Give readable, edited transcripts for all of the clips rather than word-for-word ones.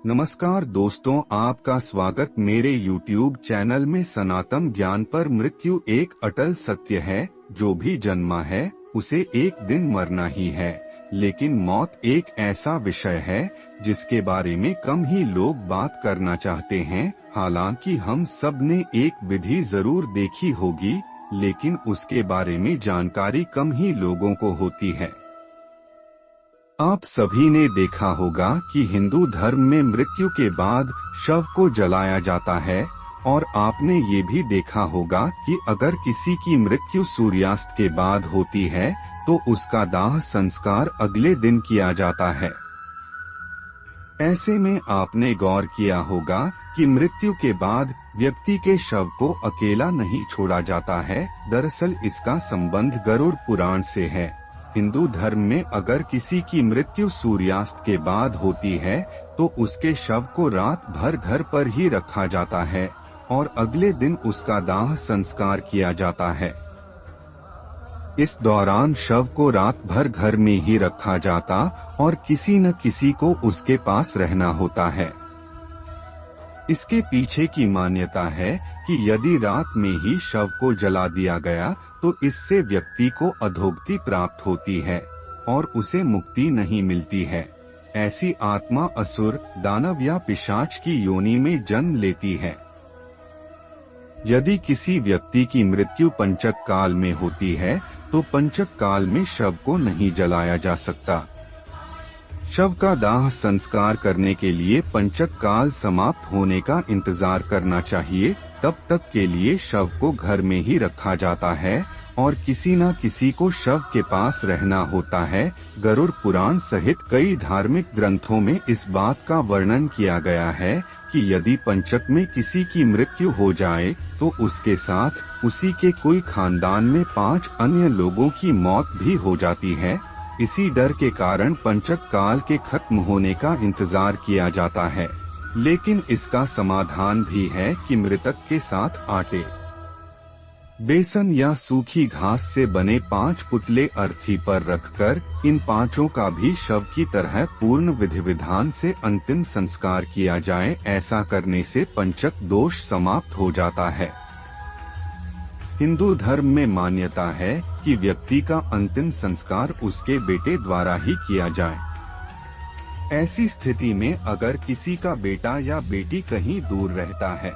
नमस्कार दोस्तों, आपका स्वागत मेरे YouTube चैनल में। सनातन ज्ञान पर मृत्यु एक अटल सत्य है। जो भी जन्मा है उसे एक दिन मरना ही है, लेकिन मौत एक ऐसा विषय है जिसके बारे में कम ही लोग बात करना चाहते हैं। हालांकि हम सब ने एक विधि जरूर देखी होगी, लेकिन उसके बारे में जानकारी कम ही लोगों को होती है। आप सभी ने देखा होगा कि हिंदू धर्म में मृत्यु के बाद शव को जलाया जाता है, और आपने ये भी देखा होगा कि अगर किसी की मृत्यु सूर्यास्त के बाद होती है तो उसका दाह संस्कार अगले दिन किया जाता है। ऐसे में आपने गौर किया होगा कि मृत्यु के बाद व्यक्ति के शव को अकेला नहीं छोड़ा जाता है। दरअसल इसका संबंध गरुड़ पुराण से है। हिंदू धर्म में अगर किसी की मृत्यु सूर्यास्त के बाद होती है तो उसके शव को रात भर घर पर ही रखा जाता है और अगले दिन उसका दाह संस्कार किया जाता है। इस दौरान शव को रात भर घर में ही रखा जाता और किसी न किसी को उसके पास रहना होता है। इसके पीछे की मान्यता है कि यदि रात में ही शव को जला दिया गया तो इससे व्यक्ति को अधोगति प्राप्त होती है और उसे मुक्ति नहीं मिलती है। ऐसी आत्मा असुर, दानव या पिशाच की योनि में जन्म लेती है। यदि किसी व्यक्ति की मृत्यु पंचक काल में होती है तो पंचक काल में शव को नहीं जलाया जा सकता। शव का दाह संस्कार करने के लिए पंचक काल समाप्त होने का इंतजार करना चाहिए। तब तक के लिए शव को घर में ही रखा जाता है और किसी न किसी को शव के पास रहना होता है। गरुड़ पुराण सहित कई धार्मिक ग्रंथों में इस बात का वर्णन किया गया है कि यदि पंचक में किसी की मृत्यु हो जाए तो उसके साथ उसी के कोई खानदान में 5 अन्य लोगों की मौत भी हो जाती है। इसी डर के कारण पंचक काल के खत्म होने का इंतजार किया जाता है। लेकिन इसका समाधान भी है कि मृतक के साथ आटे, बेसन या सूखी घास से बने 5 पुतले अर्थी पर रखकर इन 5 का भी शव की तरह पूर्ण विधि विधान से अंतिम संस्कार किया जाए। ऐसा करने से पंचक दोष समाप्त हो जाता है। हिंदू धर्म में मान्यता है कि व्यक्ति का अंतिम संस्कार उसके बेटे द्वारा ही किया जाए। ऐसी स्थिति में अगर किसी का बेटा या बेटी कहीं दूर रहता है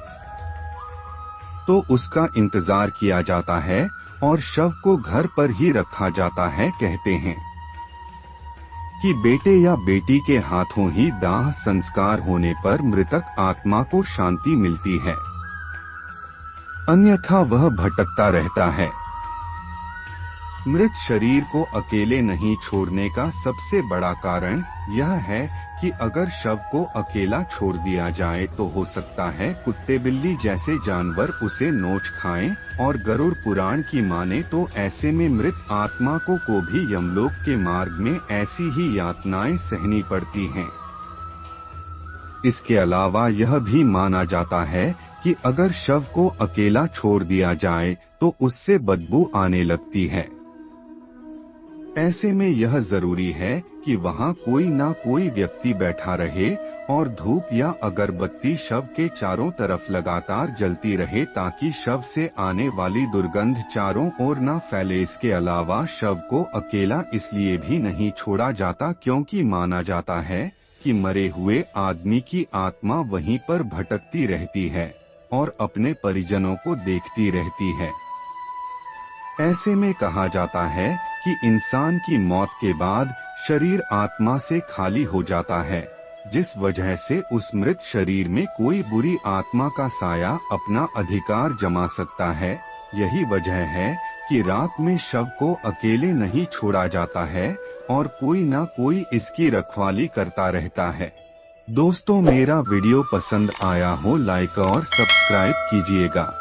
तो उसका इंतजार किया जाता है और शव को घर पर ही रखा जाता है। कहते हैं कि बेटे या बेटी के हाथों ही दाह संस्कार होने पर मृतक आत्मा को शांति मिलती है, अन्यथा वह भटकता रहता है। मृत शरीर को अकेले नहीं छोड़ने का सबसे बड़ा कारण यह है कि अगर शव को अकेला छोड़ दिया जाए तो हो सकता है कुत्ते बिल्ली जैसे जानवर उसे नोच खाएं, और गरुड़ पुराण की माने तो ऐसे में मृत आत्मा को भी यमलोक के मार्ग में ऐसी ही यातनाएं सहनी पड़ती हैं। इसके अलावा यह भी माना जाता है कि अगर शव को अकेला छोड़ दिया जाए तो उससे बदबू आने लगती है। ऐसे में यह जरूरी है कि वहाँ कोई ना कोई व्यक्ति बैठा रहे और धूप या अगरबत्ती शव के चारों तरफ लगातार जलती रहे, ताकि शव से आने वाली दुर्गंध चारों ओर न फैले। इसके अलावा शव को अकेला इसलिए भी नहीं छोड़ा जाता क्योंकि माना जाता है कि मरे हुए आदमी की आत्मा वहीं पर भटकती रहती है और अपने परिजनों को देखती रहती है। ऐसे में कहा जाता है कि इंसान की मौत के बाद शरीर आत्मा से खाली हो जाता है, जिस वजह से उस मृत शरीर में कोई बुरी आत्मा का साया अपना अधिकार जमा सकता है। यही वजह है कि रात में शव को अकेले नहीं छोड़ा जाता है और कोई ना कोई इसकी रखवाली करता रहता है। दोस्तों, मेरा वीडियो पसंद आया हो लाइक और सब्सक्राइब कीजिएगा।